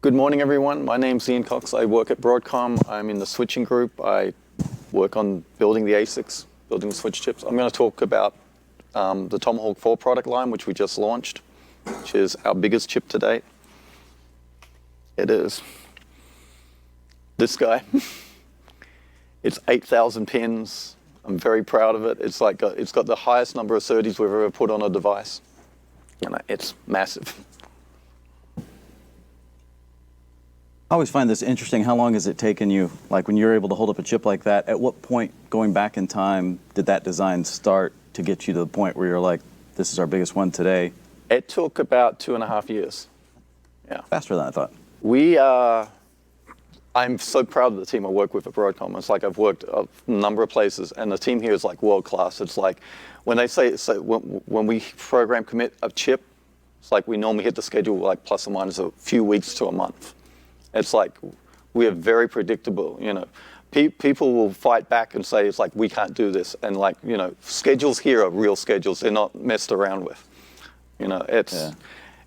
Good morning, everyone. My name's Ian Cox. I work at Broadcom. I'm in the switching group. I work on building the ASICs, building the switch chips. I'm going to talk about the Tomahawk 4 product line, which we just launched, which is our biggest chip to date. It is this guy. It's 8,000 pins. I'm very proud of it. It's got the highest number of SerDes we've ever put on a device. And it's massive. I always find this interesting. How long has it taken you, like when you're able to hold up a chip like that, at what point going back in time did that design start to get you to the point where you're like, this is our biggest one today? It took about 2.5 years. Yeah. Faster than I thought. I'm so proud of the team I work with at Broadcom. It's like I've worked a number of places, and the team here is like world class. It's like when they say, when we program commit a chip, it's like we normally hit the schedule like plus or minus a few weeks to a month. It's like we are very predictable. You know, people will fight back and say it's like we can't do this, and like schedules here are real schedules. They're not messed around with.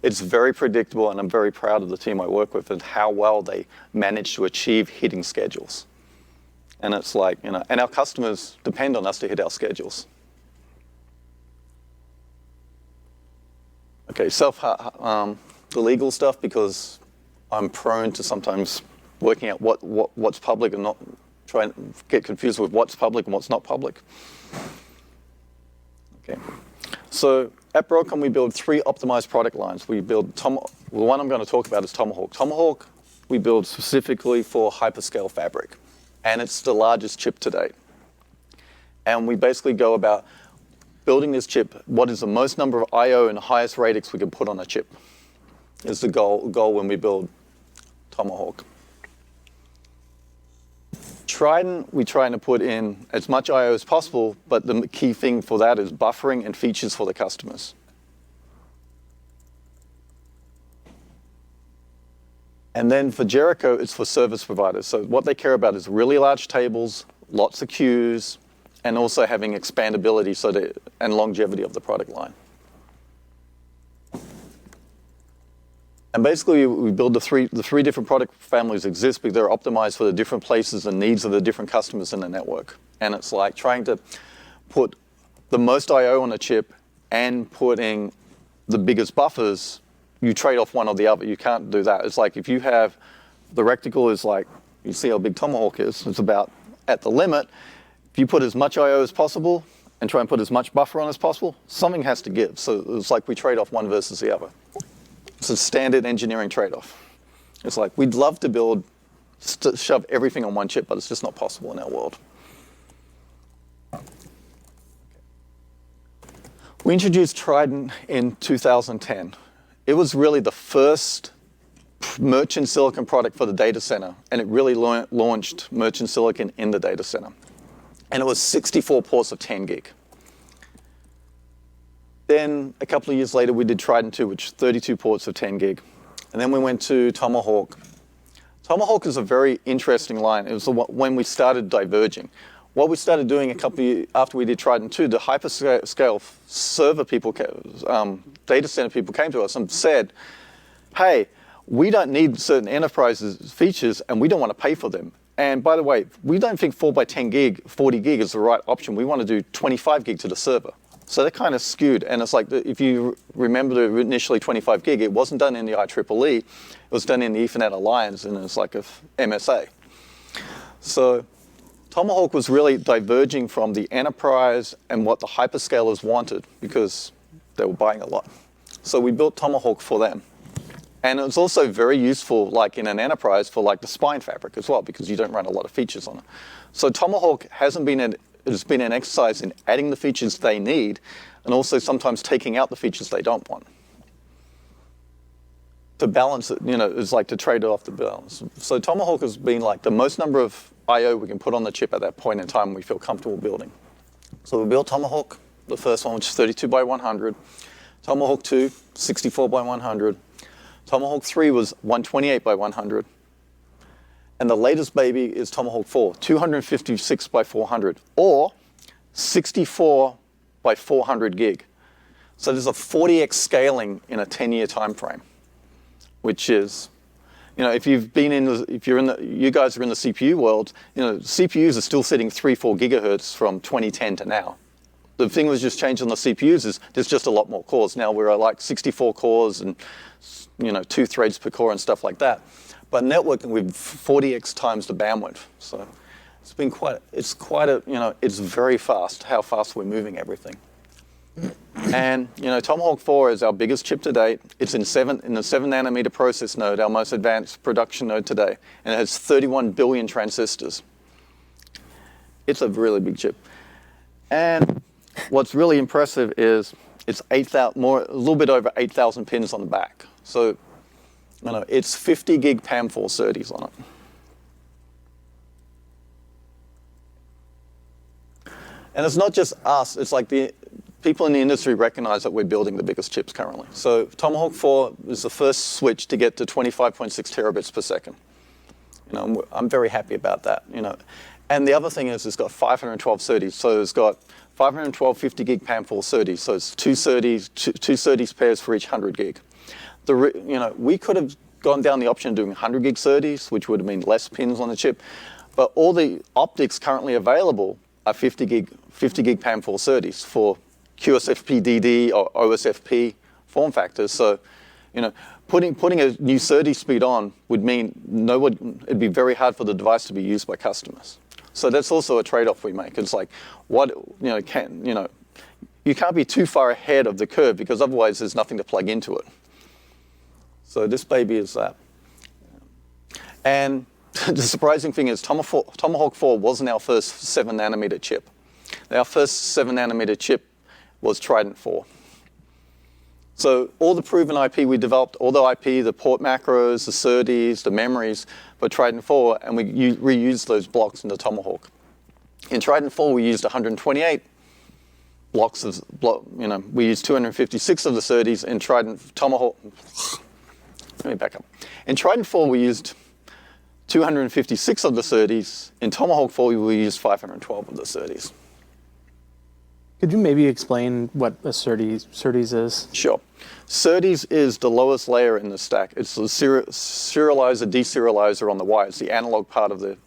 It's very predictable, and I'm very proud of the team I work with and how well they manage to achieve hitting schedules. And it's like, and our customers depend on us to hit our schedules. Okay, the legal stuff, because I'm prone to sometimes working out what's public and not trying to get confused with what's public and what's not public. Okay, so at Broadcom, we build 3 optimized product lines. We build the one I'm going to talk about is Tomahawk. Tomahawk we build specifically for hyperscale fabric, and it's the largest chip to date. And we basically go about building this chip. What is the most number of I/O and highest radix we can put on a chip is the goal when we build Tomahawk. Trident, we're trying to put in as much I/O as possible, but the key thing for that is buffering and features for the customers. And then for Jericho, it's for service providers. So what they care about is really large tables, lots of queues, and also having expandability and longevity of the product line. And basically, we build the three different product families exist because they're optimized for the different places and needs of the different customers in the network. And it's like trying to put the most I/O on a chip and putting the biggest buffers. You trade off one or the other. You can't do that. It's like if you have the reticle is like, you see how big Tomahawk is. It's about at the limit. If you put as much I/O as possible and try and put as much buffer on as possible, something has to give. So it's like we trade off one versus the other. It's a standard engineering trade-off. It's like we'd love to shove everything on one chip, but it's just not possible in our world. We introduced Trident in 2010. It was really the first merchant silicon product for the data center, and it really launched merchant silicon in the data center. And it was 64 ports of 10 gig. Then a couple of years later, we did Trident 2, which is 32 ports of 10 gig. And then we went to Tomahawk. Tomahawk is a very interesting line. It was when we started diverging. What we started doing a couple of years after we did Trident 2, the hyperscale server people, data center people came to us and said, hey, we don't need certain enterprises features and we don't want to pay for them. And by the way, we don't think 4 by 10 gig, 40 gig is the right option. We want to do 25 gig to the server. So they're kind of skewed. And it's like, if you remember the initially 25 gig, it wasn't done in the IEEE. It was done in the Ethernet Alliance, and it's like a MSA. So Tomahawk was really diverging from the enterprise and what the hyperscalers wanted because they were buying a lot. So we built Tomahawk for them. And it was also very useful, like in an enterprise, for like the spine fabric as well, because you don't run a lot of features on it. So Tomahawk it's been an exercise in adding the features they need and also sometimes taking out the features they don't want. To balance it, it's like to trade off the balance. So Tomahawk has been like the most number of I/O we can put on the chip at that point in time we feel comfortable building. So we built Tomahawk, the first one, which is 32 by 100. Tomahawk 2, 64 by 100. Tomahawk 3 was 128 by 100. And the latest baby is Tomahawk 4, 256 by 400, or 64 by 400 gig. So there's a 40x scaling in a 10-year time frame, which is, if you've been you guys are in the CPU world, CPUs are still sitting 3-4 gigahertz from 2010 to now. The thing that's just changed on the CPUs is there's just a lot more cores. Now we're at like 64 cores and 2 threads per core and stuff like that. But networking with 40x times the bandwidth. So it's been it's very fast how fast we're moving everything. And Tomahawk 4 is our biggest chip to date. It's in the 7 nanometer process node, our most advanced production node today, and it has 31 billion transistors. It's a really big chip. And what's really impressive is it's a little bit over 8,000 pins on the back. So it's 50 gig PAM4 SerDes on it. And it's not just us, it's like the people in the industry recognize that we're building the biggest chips currently. So Tomahawk 4 is the first switch to get to 25.6 terabits per second. I'm very happy about that. And the other thing is it's got 512 SerDes. So it's got 512 50 gig PAM4 SerDes. So it's two SerDes pairs for each 100 gig. We could have gone down the option of doing 100 gig SerDes, which would have mean less pins on the chip. But all the optics currently available are 50 gig PAM4 SerDes for QSFP-DD or OSFP form factors. So, putting a new SerDes speed on would mean it'd be very hard for the device to be used by customers. So that's also a trade-off we make. It's like, you can't be too far ahead of the curve because otherwise there's nothing to plug into it. So this baby is that. And the surprising thing is Tomahawk 4 wasn't our first 7 nanometer chip. Our first 7 nanometer chip was Trident 4. So all the proven IP we developed, all the IP, the port macros, the SerDes, the memories for Trident 4, and we reused those blocks in the Tomahawk. In Trident 4, we used 128 blocks we used 256 of the SerDes. In Tomahawk, let me back up. In Trident 4, we used 256 of the SerDes. In Tomahawk 4, we used 512 of the SerDes. Could you maybe explain what a SerDes is? Sure. SerDes is the lowest layer in the stack. It's the serializer, deserializer on the wire. It's the analog part of the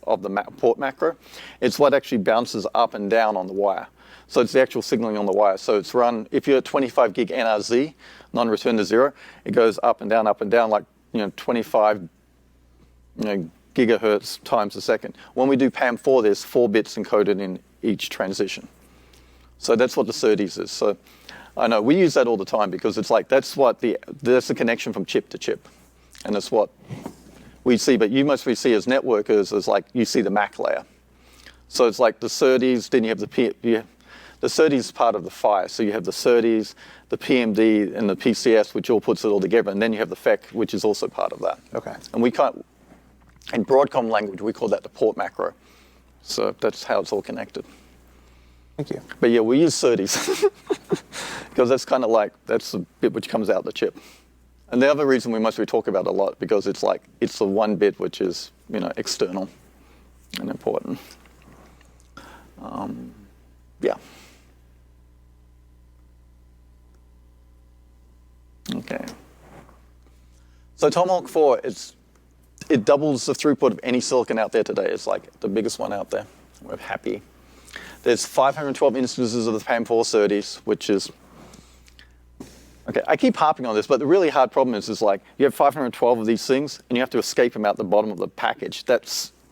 port macro. It's what actually bounces up and down on the wire. So it's the actual signaling on the wire. So it's run, if you're at 25 gig NRZ, non-return to zero, it goes up and down, like 25 gigahertz times a second. When we do PAM4, there's 4 bits encoded in each transition. So that's what the SerDes is. So I know we use that all the time because it's like that's the connection from chip to chip, and that's what we see. But you mostly see as networkers as like you see the MAC layer. So it's like the SerDes. Then you have the SerDes is part of the PHY. So you have the SerDes, the PMD, and the PCS, which all puts it all together, and then you have the FEC, which is also part of that. Okay. And we can't. In Broadcom language, we call that the port macro. So that's how it's all connected. Thank you. But yeah, we use SerDes because that's kind of like, that's the bit which comes out the chip. And the other reason we mostly talk about it a lot because it's like, it's the one bit which is, external and important. Yeah. Okay. So Tomahawk 4, it doubles the throughput of any silicon out there today. It's like the biggest one out there. We're happy. There's 512 instances of the PAM4 SerDes, which is, okay, I keep harping on this, but the really hard problem is like, you have 512 of these things, and you have to escape them out the bottom of the package. That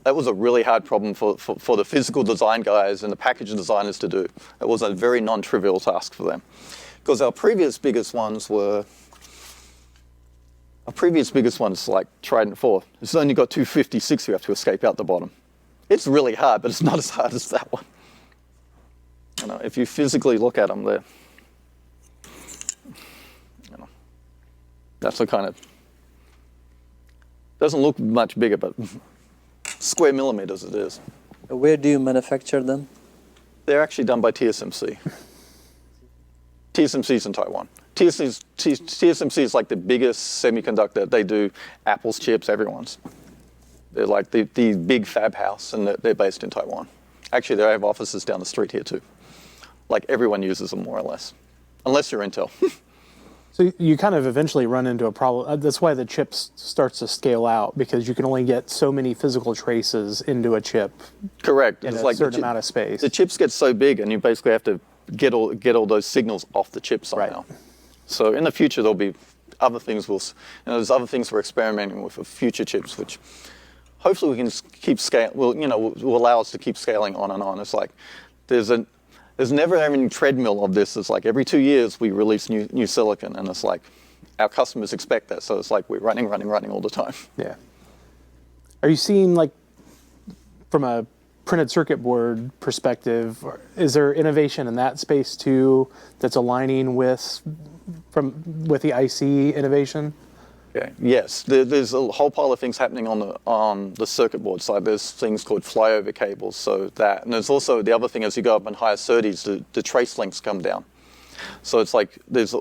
was a really hard problem for the physical design guys and the package designers to do. It was a very non-trivial task for them. Because our previous biggest ones like Trident 4, it's only got 256 you have to escape out the bottom. It's really hard, but it's not as hard as that one. If you physically look at them, that's the kind of, doesn't look much bigger, but square millimeters it is. Where do you manufacture them? They're actually done by TSMC. TSMC's in Taiwan. TSMC is like the biggest semiconductor. They do Apple's chips, everyone's. They're like the big fab house, and they're based in Taiwan. Actually, they have offices down the street here too. Like everyone uses them more or less, unless you're Intel. So you kind of eventually run into a problem. That's why the chip starts to scale out, because you can only get so many physical traces into a chip Correct. in It's a like certain amount of space. the chips get so big, and you basically have to get all those signals off the chip somehow. Right. So in the future, there'll be other things there's other things we're experimenting with future chips, which hopefully we can keep scale. Will allow us to keep scaling on and on. It's like there's never any treadmill of this. It's like every 2 years we release new silicon, and it's like our customers expect that. So it's like we're running all the time. Yeah. Are you seeing, like, from a printed circuit board perspective, is there innovation in that space too that's aligning with the IC innovation? Okay. Yes, there's a whole pile of things happening on the circuit board side. There's things called flyover cables, so that, and there's also the other thing, as you go up in higher SerDes, the trace lengths come down. So it's like there's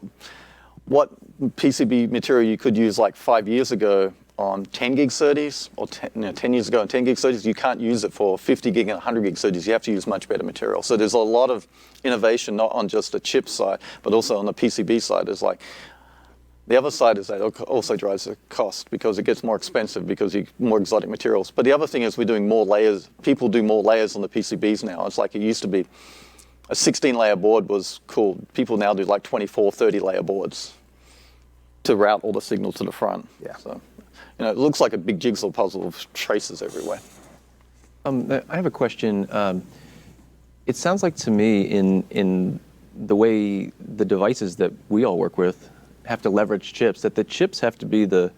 what PCB material you could use like 5 years ago on 10 gig SerDes, or 10 years ago on 10 gig SerDes, you can't use it for 50 gig and 100 gig SerDes. You have to use much better material. So there's a lot of innovation, not on just the chip side, but also on the PCB side. There's like, the other side is that it also drives the cost, because it gets more expensive because you more exotic materials. But the other thing is we're doing more layers. People do more layers on the PCBs now. It's like it used to be a 16-layer board was cool. People now do like 24, 30-layer boards to route all the signal to the front. Yeah. So, it looks like a big jigsaw puzzle of traces everywhere. I have a question. It sounds like to me in the way the devices that we all work with have to leverage chips, that the chips have to be the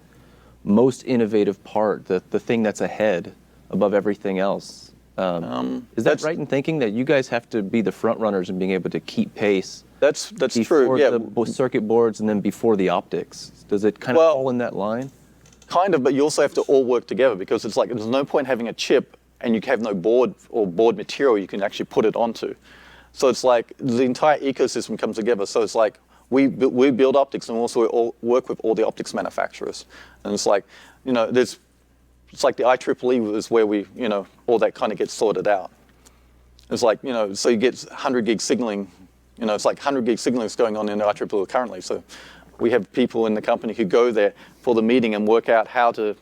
most innovative part, the thing that's ahead above everything else. Is that right in thinking that you guys have to be the front runners and being able to keep pace? That's before true. Yeah. the circuit boards and then before the optics. Does it kind of fall in that line? Kind of, but you also have to all work together, because it's like there's no point having a chip and you have no board or board material you can actually put it onto. So it's like the entire ecosystem comes together. So it's like we build optics, and also we all work with all the optics manufacturers. And it's like, it's like the IEEE is where we, all that kind of gets sorted out. It's like, so you get 100 gig signaling, it's like 100 gig signaling is going on in the IEEE currently. So we have people in the company who go there for the meeting and work out how to,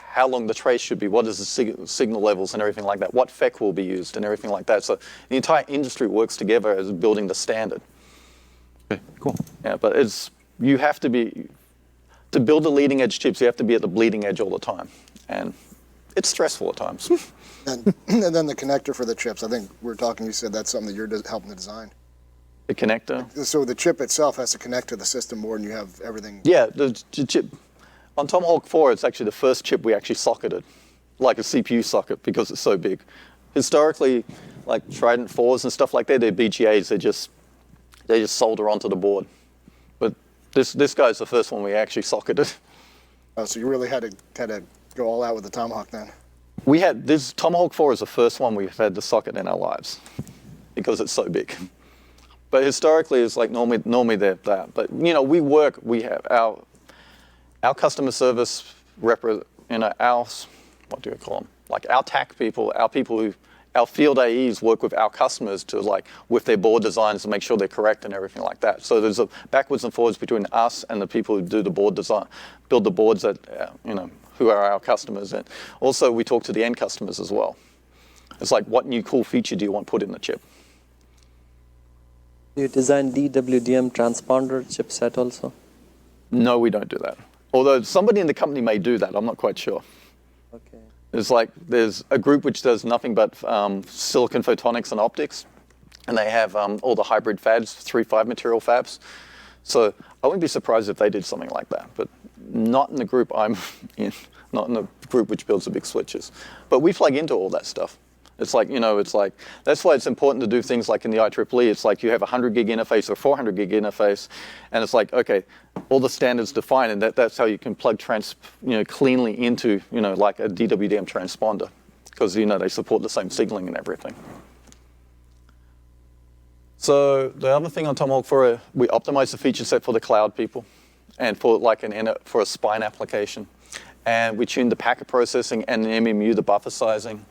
how long the trace should be, what is the signal levels and everything like that, what FEC will be used and everything like that. So the entire industry works together as building the standard. Okay, cool. Yeah, but you have to be, to build the leading edge chips, you have to be at the bleeding edge all the time. And it's stressful at times. And then the connector for the chips, I think you said that's something that you're helping to design. The connector? So the chip itself has to connect to the system board, and you have everything. Yeah, the chip. On Tomahawk 4, it's actually the first chip we actually socketed, like a CPU socket, because it's so big. Historically, like Trident 4s and stuff like that, they're BGAs, they just solder onto the board. But this guy's the first one we actually socketed. Oh, so you really had to go all out with the Tomahawk then. We had this Tomahawk 4 is the first one we've had to socket in our lives, because it's so big. But historically, it's like normally they're that. But we have our customer service our, what do you call them? Like our TAC people, our field AEs work with our customers to with their board designs to make sure they're correct and everything like that. So there's a backwards and forwards between us and the people who do the board design, build the boards that who are our customers. And also we talk to the end customers as well. It's like, what new cool feature do you want put in the chip? Do you design DWDM transponder chipset also? No, we don't do that. Although somebody in the company may do that, I'm not quite sure. Okay. There's a group which does nothing but silicon photonics and optics, and they have all the hybrid fabs, 3.5 material fabs. So I wouldn't be surprised if they did something like that, but not in the group I'm in, not in the group which builds the big switches. But we plug into all that stuff. It's like, that's why it's important to do things like in the IEEE. It's like you have a 100 gig interface or 400 gig interface, and it's like, okay, all the standards defined, and that's how you can plug cleanly into, like a DWDM transponder, because, they support the same signaling and everything. So the other thing on Tomahawk 4, we optimize the feature set for the cloud people, and for for a spine application, and we tune the packet processing and the MMU, the buffer sizing.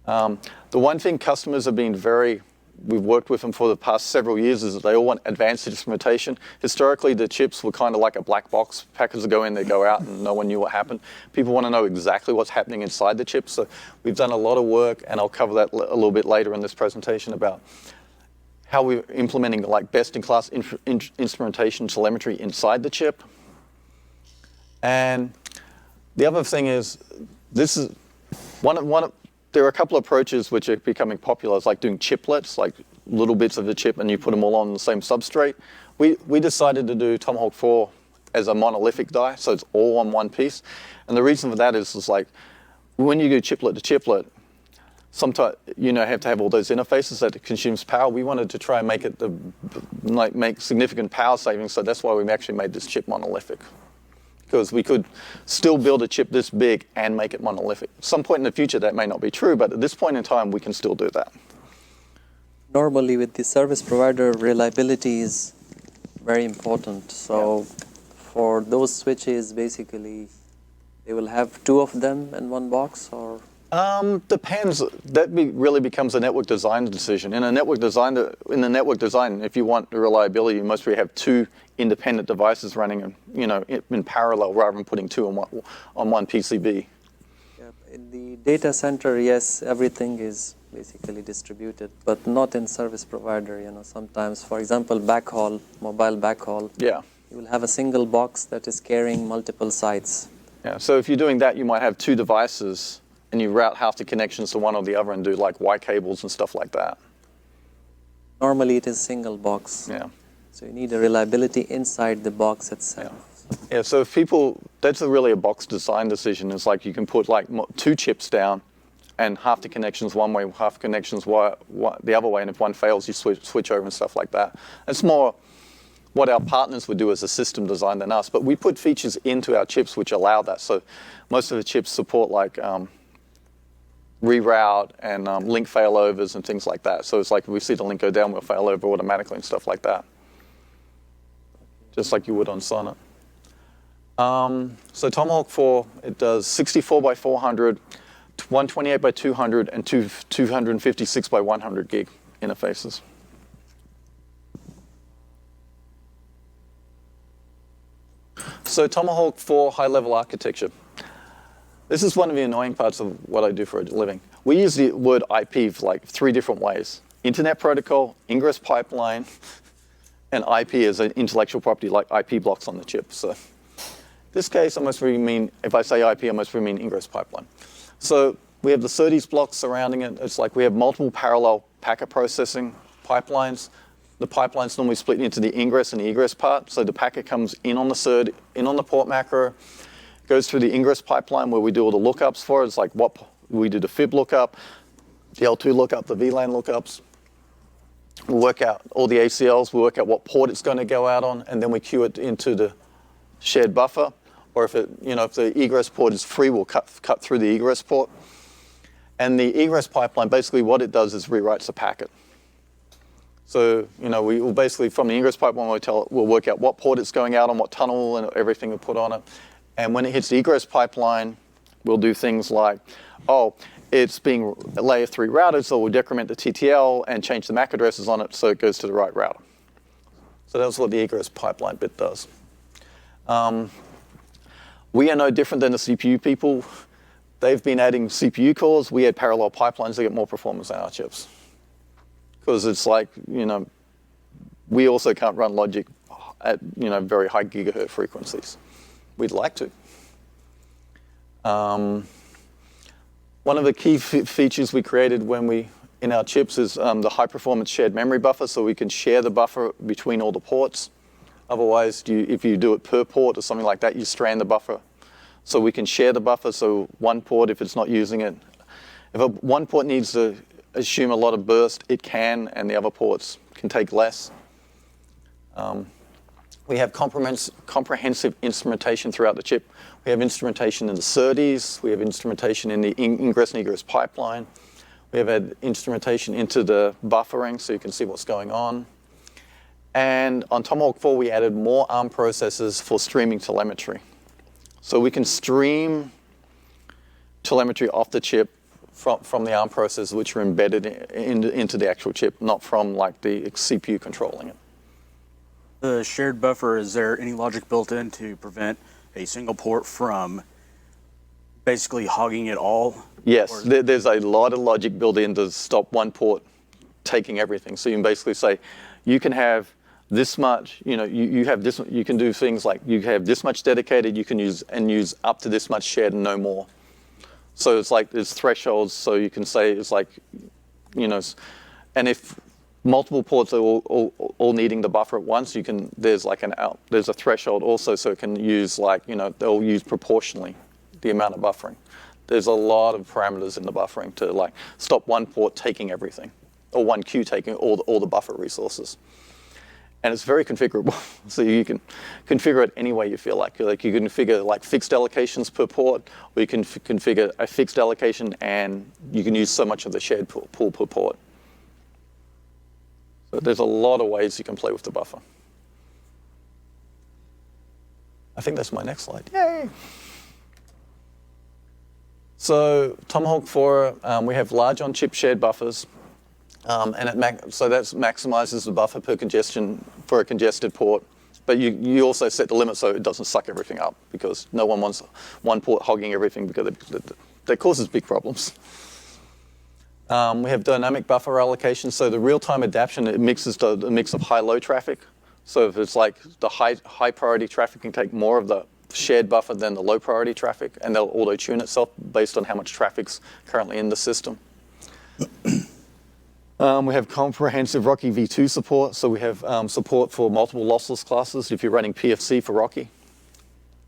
The one thing customers have been very, we've worked with them for the past several years is that they all want advanced instrumentation. Historically, the chips were kind of like a black box. Packets go in, they go out, and no one knew what happened. People want to know exactly what's happening inside the chip. So we've done a lot of work, and I'll cover that a little bit later in this presentation about how we're implementing like best-in-class instrumentation telemetry inside the chip. And the other thing is, this is there are a couple of approaches which are becoming popular. It's like doing chiplets, like little bits of the chip, and you put them all on the same substrate. We decided to do Tomahawk 4 as a monolithic die, so it's all on one piece. And the reason for that is like when you go chiplet to chiplet, sometimes have to have all those interfaces that consumes power. We wanted to try and make it make significant power savings, so that's why we actually made this chip monolithic. Because we could still build a chip this big and make it monolithic. Some point in the future that may not be true, but at this point in time we can still do that. Normally with the service provider, reliability is very important. So for those switches, basically, they will have two of them in one box, or? Depends. That really becomes a network design decision. In the network design, if you want the reliability, you must really have two independent devices running, in parallel rather than putting two on one PCB. Yeah, in the data center, yes, everything is basically distributed, but not in service provider. Sometimes, for example, backhaul, mobile backhaul. Yeah. You will have a single box that is carrying multiple sites. Yeah. So if you're doing that, you might have two devices, and you route half the connections to one or the other and do like Y cables and stuff like that. Normally it is single box. Yeah. So you need a reliability inside the box itself. Yeah, so if that's really a box design decision. It's like you can put like two chips down and half the connections one way, half the connections the other way, and if one fails, you switch over and stuff like that. It's more what our partners would do as a system design than us, but we put features into our chips which allow that. So most of the chips support like reroute and link failovers and things like that. So it's like if we see the link go down, we'll fail over automatically and stuff like that. Just like you would on Sonnet. So Tomahawk 4, it does 64 by 400, 128 by 200, and 256 by 100 gig interfaces. So Tomahawk 4 high-level architecture. This is one of the annoying parts of what I do for a living. We use the word IP for like 3 different ways. Internet protocol, ingress pipeline, and IP as an intellectual property like IP blocks on the chip. So in this case, I must really mean, if I say IP, I must really mean ingress pipeline. So we have the SerDes blocks surrounding it. It's like we have multiple parallel packet processing pipelines. The pipeline's normally split into the ingress and the egress part. So the packet comes in on the SERD, in on the port macro, goes through the ingress pipeline where we do all the lookups for it. It's like we do the fib lookup, the L2 lookup, the VLAN lookups. We'll work out all the ACLs, we'll work out what port it's going to go out on, and then we queue it into the shared buffer. Or if the egress port is free, we'll cut through the egress port. And the egress pipeline, basically what it does is rewrites the packet. So, we will basically, from the ingress pipeline, we'll work out what port it's going out on, what tunnel and everything we put on it. And when it hits the egress pipeline, we'll do things like, it's being layer 3 routed, so we'll decrement the TTL and change the MAC addresses on it so it goes to the right router. So that's what the egress pipeline bit does. We are no different than the CPU people. They've been adding CPU cores. We add parallel pipelines to get more performance on our chips. Because it's like, we also can't run logic at, very high gigahertz frequencies. We'd like to. One of the key features we created in our chips is the high performance shared memory buffer, so we can share the buffer between all the ports. Otherwise, if you do it per port or something like that, you strand the buffer. So we can share the buffer, so one port, if it's not using it, if one port needs to assume a lot of burst, it can, and the other ports can take less. We have comprehensive instrumentation throughout the chip. We have instrumentation in the SerDes. We have instrumentation in the ingress and egress pipeline. We have had instrumentation into the buffering, so you can see what's going on. And on Tomahawk 4, we added more ARM processors for streaming telemetry. So we can stream telemetry off the chip from the ARM processors, which are embedded into the actual chip, not from like the CPU controlling it. The shared buffer, is there any logic built in to prevent a single port from basically hogging it all? Yes, there's a lot of logic built in to stop one port taking everything. So you can basically say, you can have this much, you have this, you can do things like you have this much dedicated, you can use up to this much shared and no more. So it's like there's thresholds, so you can say it's like, and if multiple ports are all needing the buffer at once, there's a threshold also, so it can use they'll use proportionally the amount of buffering. There's a lot of parameters in the buffering to like stop one port taking everything, or one queue taking all the buffer resources. And it's very configurable, so you can configure it any way you feel like. You can configure like fixed allocations per port, or you can configure a fixed allocation and you can use so much of the shared pool per port. So there's a lot of ways you can play with the buffer. I think that's my next slide. Yay! So Tomahawk 4, we have large on-chip shared buffers. So that maximizes the buffer per congestion for a congested port. But you also set the limit so it doesn't suck everything up, because no one wants one port hogging everything, because that causes big problems. We have dynamic buffer allocation. So the real-time adaptation, it mixes the mix of high-low traffic. So if it's like the high priority traffic can take more of the shared buffer than the low priority traffic, and they'll auto-tune itself based on how much traffic's currently in the system. We have comprehensive Rocky v2 support, so we have support for multiple lossless classes if you're running PFC for Rocky,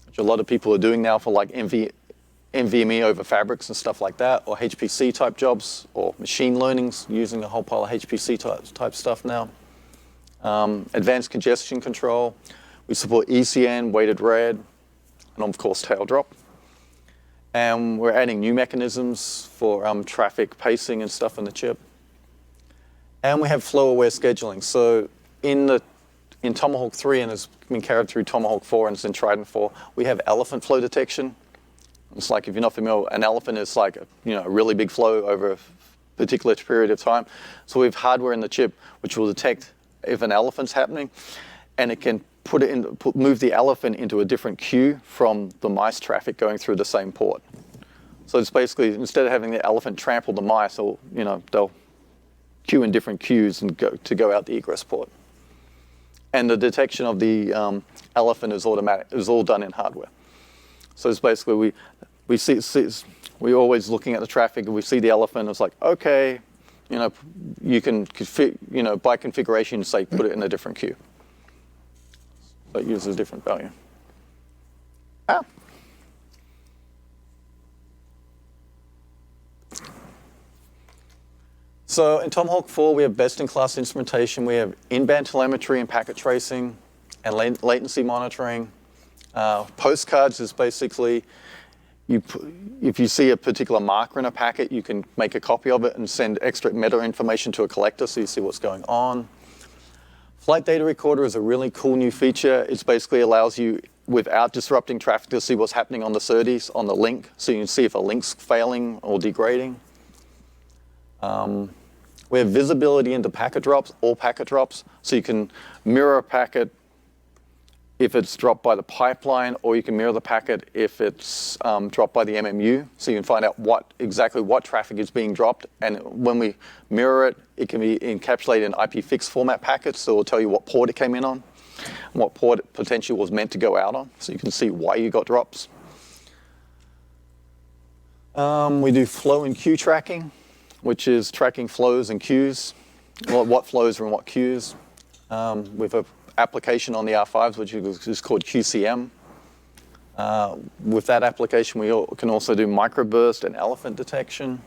which a lot of people are doing now for like NVMe over fabrics and stuff like that, or HPC type jobs, or machine learning's using a whole pile of HPC type stuff now. Advanced congestion control. We support ECN, weighted red, and of course tail drop. And we're adding new mechanisms for traffic pacing and stuff in the chip. And we have flow-aware scheduling. So in Tomahawk 3, and it's been carried through Tomahawk 4 and it's in Trident 4, we have elephant flow detection. It's like, if you're not familiar, an elephant is like a really big flow over a particular period of time. So we have hardware in the chip which will detect if an elephant's happening, and it can move the elephant into a different queue from the mice traffic going through the same port. So it's basically, instead of having the elephant trample the mice, they'll queue in different queues and go out the egress port. And the detection of the elephant is automatic. It's all done in hardware. So it's basically we're always looking at the traffic, and we see the elephant. It's like, okay, you can by configuration say put it in a different queue. So it uses a different value. So in Tomahawk 4, we have best-in-class instrumentation. We have in-band telemetry and packet tracing and latency monitoring. Postcards is basically, if you see a particular marker in a packet, you can make a copy of it and send extra meta information to a collector so you see what's going on. Flight data recorder is a really cool new feature. It basically allows you, without disrupting traffic, to see what's happening on the SerDes, on the link, so you can see if a link's failing or degrading. We have visibility into packet drops, all packet drops, so you can mirror a packet if it's dropped by the pipeline, or you can mirror the packet if it's dropped by the MMU, so you can find out exactly what traffic is being dropped. And when we mirror it, it can be encapsulated in IPFix format packets, so it'll tell you what port it came in on, and what port it potentially was meant to go out on, so you can see why you got drops. We do flow and queue tracking, which is tracking flows and queues, what flows are in what queues. With an application on the R5s, which is called QCM. With that application, we can also do microburst and elephant detection.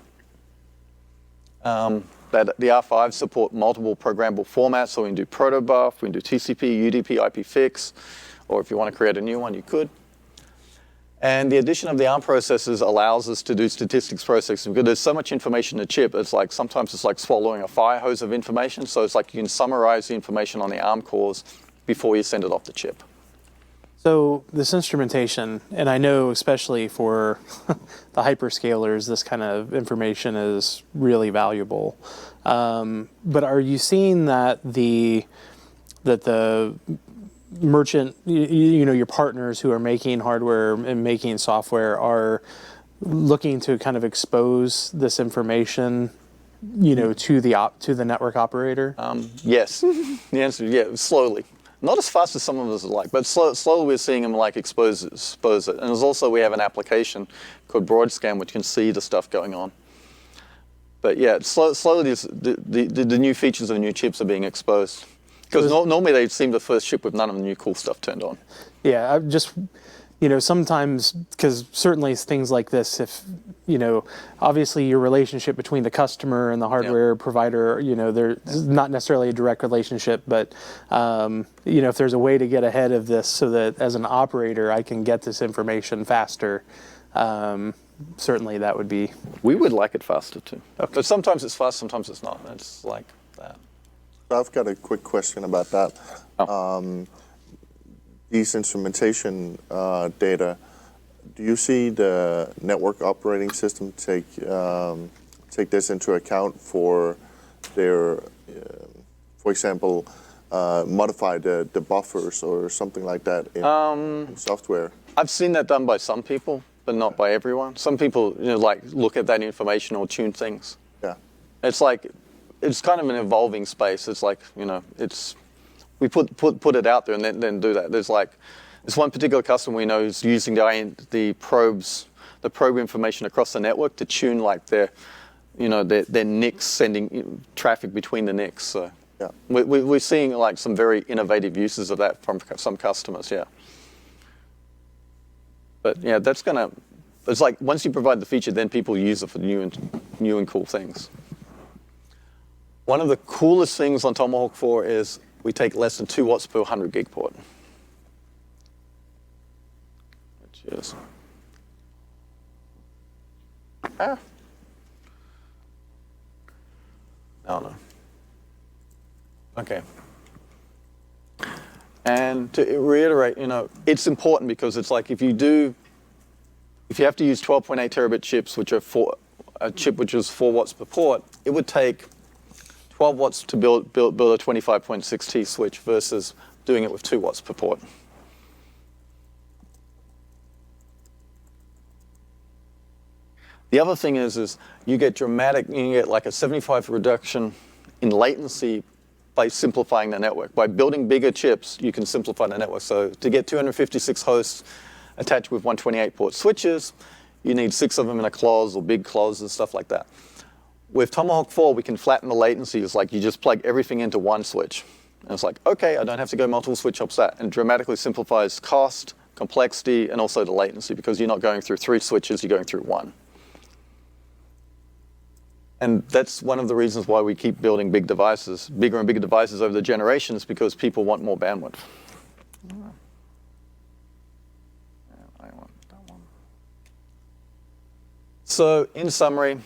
The R5s support multiple programmable formats, so we can do protobuf, we can do TCP, UDP, IPFix, or if you want to create a new one, you could. And the addition of the ARM processors allows us to do statistics processing, because there's so much information in the chip. It's like, sometimes it's like swallowing a fire hose of information. So it's like you can summarize the information on the ARM cores before you send it off the chip. So this instrumentation, and I know especially for the hyperscalers, this kind of information is really valuable. But are you seeing that the merchant, your partners who are making hardware and making software are looking to kind of expose this information, to the network operator? Yes. The answer is yeah, slowly. Not as fast as some of us would like, but slowly we're seeing them like expose it. And there's also, we have an application called Broadcom which can see the stuff going on. But yeah, slowly the new features of the new chips are being exposed. Because normally they seem to first ship with none of the new cool stuff turned on. Yeah, I just, sometimes, because certainly things like this, if, obviously your relationship between the customer and the hardware provider, there's not necessarily a direct relationship, but, if there's a way to get ahead of this so that as an operator I can get this information faster, certainly that would be... We would like it faster too. Okay. But sometimes it's fast, sometimes it's not. It's like that. I've got a quick question about that. These instrumentation data, do you see the network operating system take this into account for their, for example, modify the buffers or something like that in software? I've seen that done by some people, but not by everyone. Some people, look at that information or tune things. Yeah. It's kind of an evolving space. It's like, we put it out there and then do that. There's one particular customer we know who's using the probe information across the network to tune like their NICs, sending traffic between the NICs. So yeah. We're seeing like some very innovative uses of that from some customers, yeah. But yeah, it's like once you provide the feature, then people use it for new and cool things. One of the coolest things on Tomahawk 4 is we take less than 2 watts per 100 gig port. Which is... No. Okay. And to reiterate, it's important because it's like if you have to use 12.8 terabit chips, which are a chip which is 4 watts per port, it would take 12 watts to build a 25.6T switch versus doing it with 2 watts per port. The other thing is you get like a 75% reduction in latency by simplifying the network. By building bigger chips, you can simplify the network. So to get 256 hosts attached with 128 port switches, you need 6 of them in a clos or big clos and stuff like that. With Tomahawk 4, we can flatten the latency. It's like you just plug everything into one switch. And it's like, okay, I don't have to go multiple switch hops that. And dramatically simplifies cost, complexity, and also the latency because you're not going through 3 switches, you're going through 1. And that's one of the reasons why we keep building bigger and bigger devices over the generations, because people want more bandwidth. So in summary,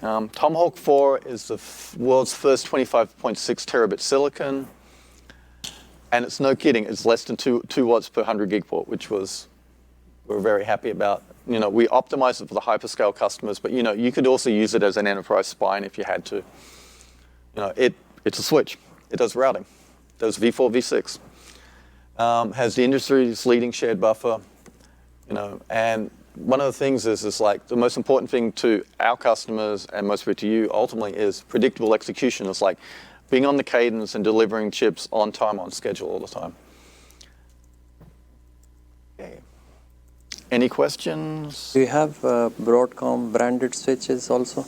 Tomahawk 4 is the world's first 25.6 terabit silicon. And it's no kidding, it's less than 2 watts per 100 gig port, which we're very happy about. We optimize it for the hyperscale customers, but you could also use it as an enterprise spine if you had to. It's a switch. It does routing. It does V4, V6. Has the industry's leading shared buffer. And one of the things is like the most important thing to our customers and most of it to you ultimately is predictable execution. It's like being on the cadence and delivering chips on time, on schedule all the time. Okay. Any questions? Do you have Broadcom branded switches also?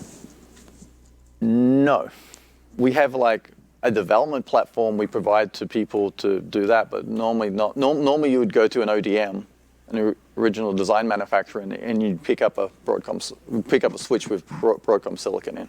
No. We have like a development platform we provide to people to do that, but normally not. Normally you would go to an ODM, an original design manufacturer, and you'd pick up a switch with Broadcom silicon in.